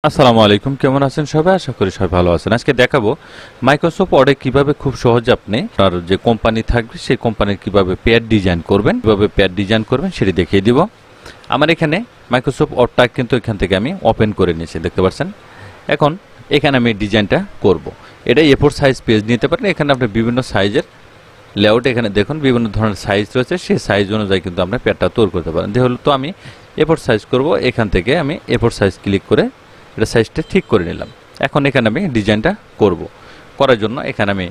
আসসালামু আলাইকুম, কেমন আছেন সবাই? আশা করি সবাই ভালো আছেন। আজকে দেখাবো মাইক্রোসফট ওয়ার্ডে কিভাবে খুব সহজে আপনি আপনার যে কোম্পানি থাকবে সেই কোম্পানির কিভাবে পেয়ার ডিজাইন করবেন সেটি দেখিয়ে দিব। আমার এখানে মাইক্রোসফট ওয়ার্ডটা কিন্তু এখান থেকে আমি ওপেন করে নিয়েছি, দেখতে পাচ্ছেন। এখন এখানে আমি ডিজাইনটা করব। এটা এ4 সাইজ পেজ নিতে পারেন। এখানে আপনি বিভিন্ন সাইজের লেআউট এখানে দেখুন, বিভিন্ন ধরনের সাইজ রয়েছে, সেই সাইজ অনুযায়ী কিন্তু আমরা পেয়ারটা তৈরি করতে পারেন। যেহেতু আমি এ4 সাইজ করব, এখান থেকে আমি এ4 সাইজ ক্লিক করে এটা সাইজটা ঠিক করে নিলাম। এখন এখানে আমি ডিজাইনটা করব। করার জন্য এখানে আমি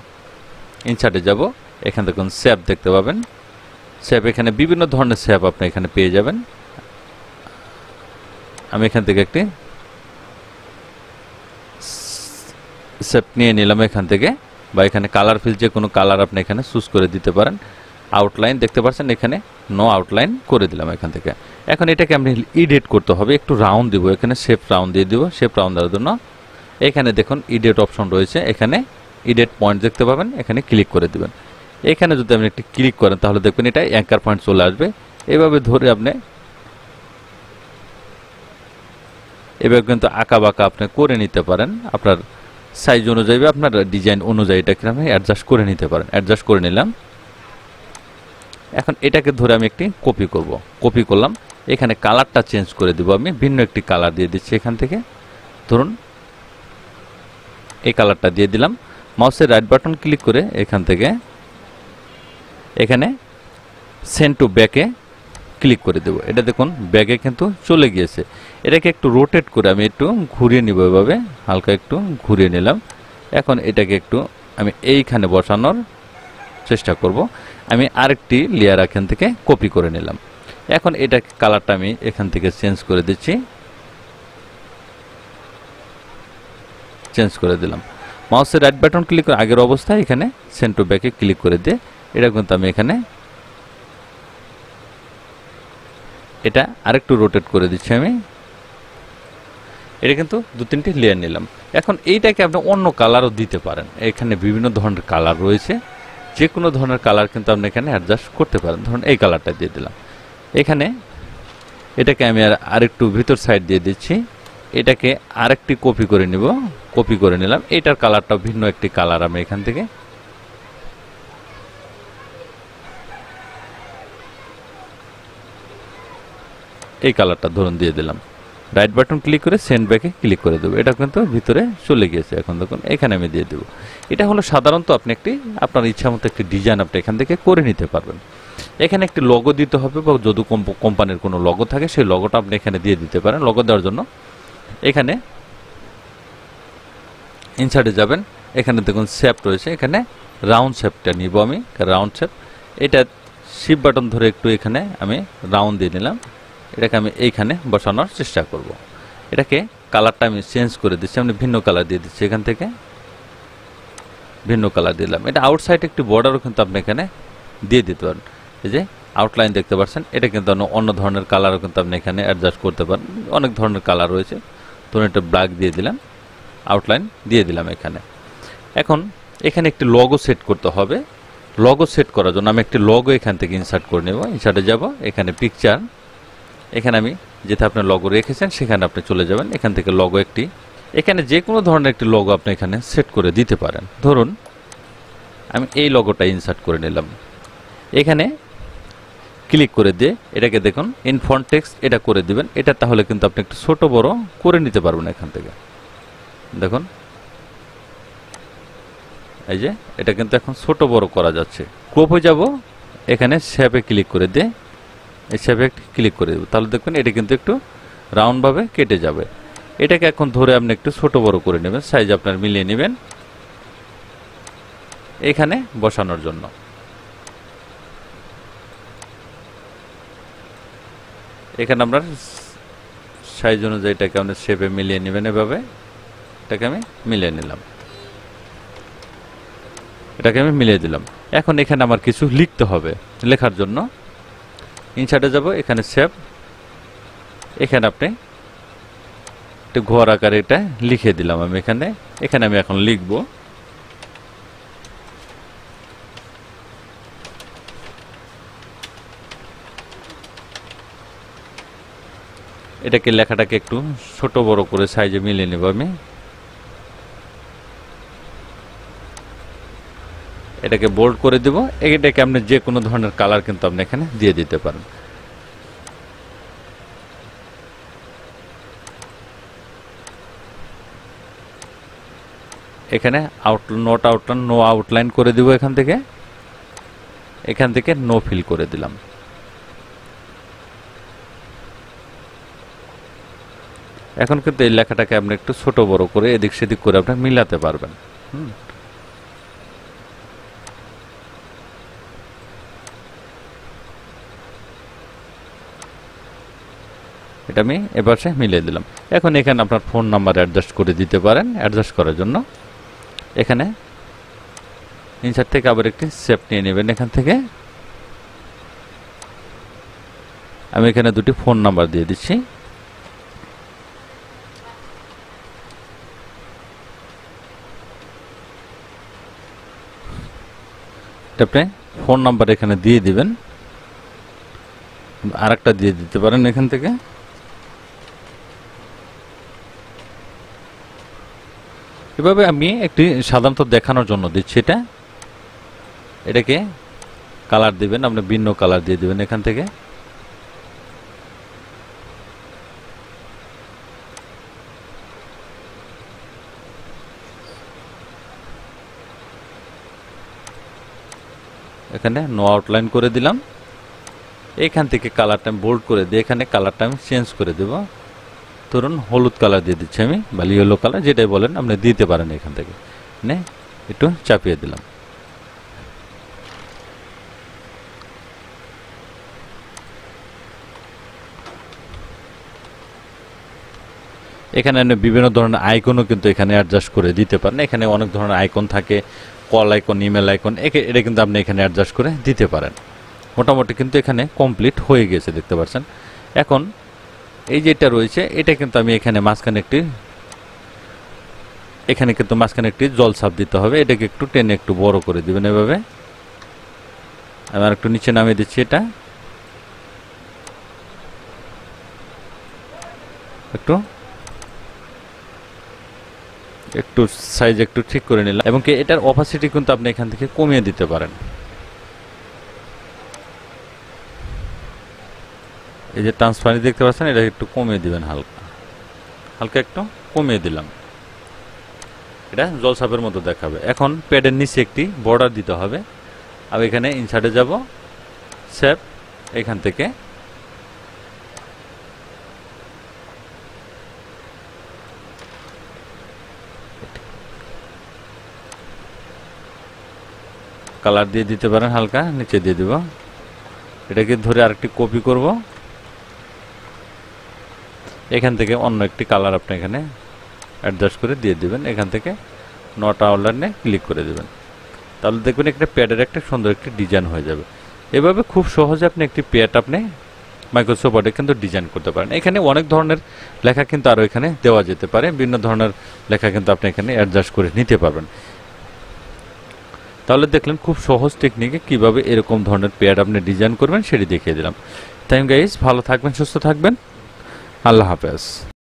ইনসার্টে যাব। এখান থেকে শেপ দেখতে পাবেন। শেপ এখানে বিভিন্ন ধরনের শেপ আপনি এখানে পেয়ে যাবেন। আমি এখান থেকে একটি শেপ নিয়ে নিলাম এখান থেকে, বা এখানে কালার ফিল যে কোনো কালার আপনি এখানে চুজ করে দিতে পারেন। আউটলাইন দেখতে পাচ্ছেন, এখানে নো আউটলাইন করে দিলাম এখান থেকে। এখন এটাকে আপনি এডিট করতে হবে, একটু রাউন্ড দিব, এখানে শেপ রাউন্ড দিয়ে দিব। শেপ রাউন্ড দেওয়ার জন্য এখানে দেখুন এডিট অপশন রয়েছে, এখানে এডিট পয়েন্ট দেখতে পাবেন, এখানে ক্লিক করে দিবেন। এখানে যদি আপনি একটি ক্লিক করেন তাহলে দেখবেন এটা অ্যাঙ্কার পয়েন্ট চলে আসবে। এভাবে ধরে আপনি এভাবে কিন্তু আঁকা বাঁকা আপনি করে নিতে পারেন। আপনার সাইজ অনুযায়ী বা আপনার ডিজাইন অনুযায়ী এটাকে আপনি অ্যাডজাস্ট করে নিতে পারেন। অ্যাডজাস্ট করে নিলাম। এখন এটাকে ধরে আমি একটি কপি করব। কপি করলাম, এখানে কালারটা চেঞ্জ করে দেব। আমি ভিন্ন একটি কালার দিয়ে দিচ্ছি এখান থেকে। ধরুন এই কালারটা দিয়ে দিলাম। মাউসের রাইট বাটন ক্লিক করে এখান থেকে এখানে সেন্ড টু ব্যাকে ক্লিক করে দেব। এটা দেখুন ব্যাকে কিন্তু চলে গিয়েছে। এটাকে একটু রোটেট করে আমি একটু ঘুরিয়ে নিব, এভাবে হালকা একটু ঘুরিয়ে নিলাম। এখন এটাকে একটু আমি এইখানে বসানোর চেষ্টা করব। আমি আরেকটি লেয়ার এখান থেকে কপি করে নিলাম। এখন এটা কালারটা আমি এখান থেকে চেঞ্জ করে দিচ্ছি, চেঞ্জ করে দিলাম। মাউসের রাইট বাটন ক্লিক করে আগের অবস্থায় এখানে সেন্ড টু ব্যাকে ক্লিক করে দিয়ে এটা কিন্তু আমি এখানে এটা আরেকটু রোটেট করে দিচ্ছি। আমি এটা কিন্তু দু তিনটি লেয়ার নিলাম। এখন এইটাকে আপনি অন্য কালারও দিতে পারেন। এখানে বিভিন্ন ধরনের কালার রয়েছে, যে কোনো ধরনের কালার কিন্তু আপনি এখানে অ্যাডজাস্ট করতে পারেন। ধরুন এই কালারটা দিয়ে দিলাম। এখানে এটাকে আমি আরেকটু ভিতর সাইড দিয়ে দিচ্ছি। এটাকে আরেকটি কপি করে নিব, কপি করে নিলাম। এটার কালারটা ভিন্ন একটি কালার আমি এখান থেকে এই কালারটা ধরুন দিয়ে দিলাম। রাইট বাটন ক্লিক করে সেন্ড ব্যাকে ক্লিক করে দেবো। এটা কিন্তু ভিতরে চলে গিয়েছে। এখন দেখুন এখানে আমি দিয়ে দেবো। এটা হলো সাধারণত আপনি আপনার ইচ্ছা মতো একটি ডিজাইন আপনি এখান থেকে করে নিতে পারবেন। এখানে একটি লগো দিতে হবে, বা যদি কোম্পানির কোনো লগো থাকে সেই লগোটা আপনি এখানে দিয়ে দিতে পারেন। লগো দেওয়ার জন্য এখানে ইনসার্টে যাবেন। এখানে দেখুন শেপ রয়েছে, এখানে রাউন্ড শেপটা নিব আমি। রাউন্ড শেপ এটা শিফট বাটন ধরে একটু এখানে আমি রাউন্ড দিয়ে নিলাম। এটাকে আমি এইখানে বসানোর চেষ্টা করব। এটাকে কালারটা আমি চেঞ্জ করে দিচ্ছি, আমি ভিন্ন কালার দিয়ে দিচ্ছি। এখান থেকে ভিন্ন কালার দিলাম। এটা আউটসাইড একটি বর্ডারও কিন্তু আপনি এখানে দিয়ে দিতে পারেন। এই যে আউটলাইন দেখতে পাচ্ছেন, এটা কিন্তু অন্য ধরনের কালারও কিন্তু আপনি এখানে অ্যাডজাস্ট করতে পারেন। অনেক ধরনের কালার রয়েছে। ধরুন একটা ব্ল্যাক দিয়ে দিলাম, আউটলাইন দিয়ে দিলাম এখানে। এখন এখানে একটি লগো সেট করতে হবে। লগো সেট করার জন্য আমি একটি লগো এখান থেকে ইনসার্ট করে নেব। ইনসার্টে যাব, এখানে পিকচার, এখানে আমি যেটা আপনার লগো রেখেছেন সেখানে আপনি চলে যাবেন। এখান থেকে লগো একটি, এখানে যে কোনো ধরনের একটি লগো আপনি এখানে সেট করে দিতে পারেন। ধরুন আমি এই লগোটা ইনসার্ট করে নিলাম। এখানে ক্লিক করে দিয়ে এটাকে দেখুন ইনফন্ট টেক্সট এটা করে দিবেন। এটা তাহলে কিন্তু আপনি একটু ছোট বড় করে নিতে পারবেন। এখান থেকে দেখুন এই যে এটা কিন্তু এখন ছোট বড় করা যাচ্ছে। ক্রপ হয়ে যাব, এখানে শেপে ক্লিক করে দিয়ে এই শেপে ক্লিক করে দেব। তাহলে দেখবেন এটা কিন্তু একটু রাউন্ডভাবে কেটে যাবে। এটাকে এখন ধরে আপনি একটু ছোট বড় করে নেবেন, সাইজ আপনার মিলিয়ে নেবেন এখানে বসানোর জন্য। এখানে আপনার সাইজ অনুযায়ী এটাকে আপনি শেপে মিলিয়ে নেবেন। এভাবে এটাকে আমি মিলিয়ে নিলাম, এটাকে আমি মিলিয়ে দিলাম। এখন এখানে আমার কিছু লিখতে হবে। লেখার জন্য ইনসার্টে যাব, এখানে শেপ, এখানে আপনি একটু ঘর আকারে এটা লিখে দিলাম আমি এখানে। এখানে আমি এখন লিখব এটাকে লেখাটাকে একটু ছোট বড় করে সাইজে মিলিয়ে নেব আমি। এটাকে বোল্ড করে দেব। এটাকে আপনি যে কোনো ধরনের কালার কিন্তু আপনি এখানে দিয়ে দিতে পারেন। এখানে নট আউটলাইন নো আউটলাইন করে দিব। এখান থেকে নো ফিল করে দিলাম। এখন কিন্তু এই লেখাটাকে আপনি একটু ছোট বড় করে এদিক সেদিক করে আপনি মিলাতে পারবেন। এটা আমি এপাশে মিলিয়ে দিলাম। এখন এখানে আপনার ফোন নাম্বার অ্যাডজাস্ট করে দিতে পারেন। অ্যাডজাস্ট করার জন্য এখানে ইনসার্ট থেকে আবার একটি শেপ নিয়ে নেবেন। এখান থেকে আমি এখানে দুটি ফোন নাম্বার দিয়ে দিচ্ছি। আপনি ফোন নাম্বার এখানে দিয়ে দিবেন। আরেকটা দিয়ে দিতে পারেন এখান থেকে। এভাবে আমি একটি সাধারণত দেখানোর জন্য দিচ্ছি। এটাকে কালার দিবেন, আপনি ভিন্ন কালার দিয়ে দিবেন এখান থেকে। এখানে নো আউটলাইন করে দিলাম। এখান থেকে কালারটা আমি বোল্ড করে দিয়ে এখানে কালারটা আমি চেঞ্জ করে দেব। ধরুন হলুদ কালার দিয়ে দিচ্ছি আমি, বা ইয়েলো কালার, যেটাই বলেন আপনি দিতে পারেন। এখান থেকে একটু চাপিয়ে দিলাম। এখানে আপনি বিভিন্ন ধরনের আইকনও কিন্তু এখানে অ্যাডজাস্ট করে দিতে পারেন। এখানে অনেক ধরনের আইকন থাকে, কল আইকন, ইমেল আইকন, এটা কিন্তু আপনি এখানে অ্যাডজাস্ট করে দিতে পারেন। মোটামুটি কিন্তু এখানে কমপ্লিট হয়ে গেছে, দেখতে পাচ্ছেন। এখন এই যেটা রয়েছে এটা কিন্তু আমি এখানে মাঝখানে একটি জল ছাপ দিতে হবে। এটাকে একটু টেনে একটু বড় করে দিবেন এভাবে। আমি আর একটু নিচে নামিয়ে দিচ্ছি। এটা একটু সাইজ একটু ঠিক করে নিলাম, এবং কি এটার অপাসিটি কিন্তু আপনি এখান থেকে কমিয়ে দিতে পারেন। এই যে ট্রান্সপারেন্সি দেখতে পাচ্ছেন, এটা একটু কমিয়ে দিবেন, হালকা একটু কমিয়ে দিলাম। এটা জলছাপের মতো দেখাবে। এখন প্যাডের নিচে একটি বর্ডার দিতে হবে। আমি এখানে ইনসার্টে যাব, শেপ, এখান থেকে কালার দিয়ে দিতে পারেন, হালকা নিচে দিয়ে দিব। এটাকে ধরে আরেকটি কপি করব। এখান থেকে অন্য একটি কালার আপনি এখানে অ্যাডজাস্ট করে দিয়ে দিবেন। এখান থেকে নট আউটলাইনে ক্লিক করে দিবেন। তাহলে দেখবেন একটা প্যাডের একটা সুন্দর একটি ডিজাইন হয়ে যাবে। এভাবে খুব সহজে আপনি একটি প্যাড আপনি মাইক্রোসফট ওয়ার্ডে কিন্তু ডিজাইন করতে পারেন। এখানে অনেক ধরনের লেখা কিন্তু আরও এখানে দেওয়া যেতে পারে। বিভিন্ন ধরনের লেখা কিন্তু আপনি এখানে অ্যাডজাস্ট করে নিতে পারবেন। তাহলে দেখলেন খুব সহজ টেকনিকে কিভাবে এরকম ধরনের প্যাড আপনি ডিজাইন করবেন সেটি দেখিয়ে দিলাম। থ্যাংক ইউ গাইস, ভালো থাকবেন, সুস্থ থাকবেন, আল্লাহ হাফেজ।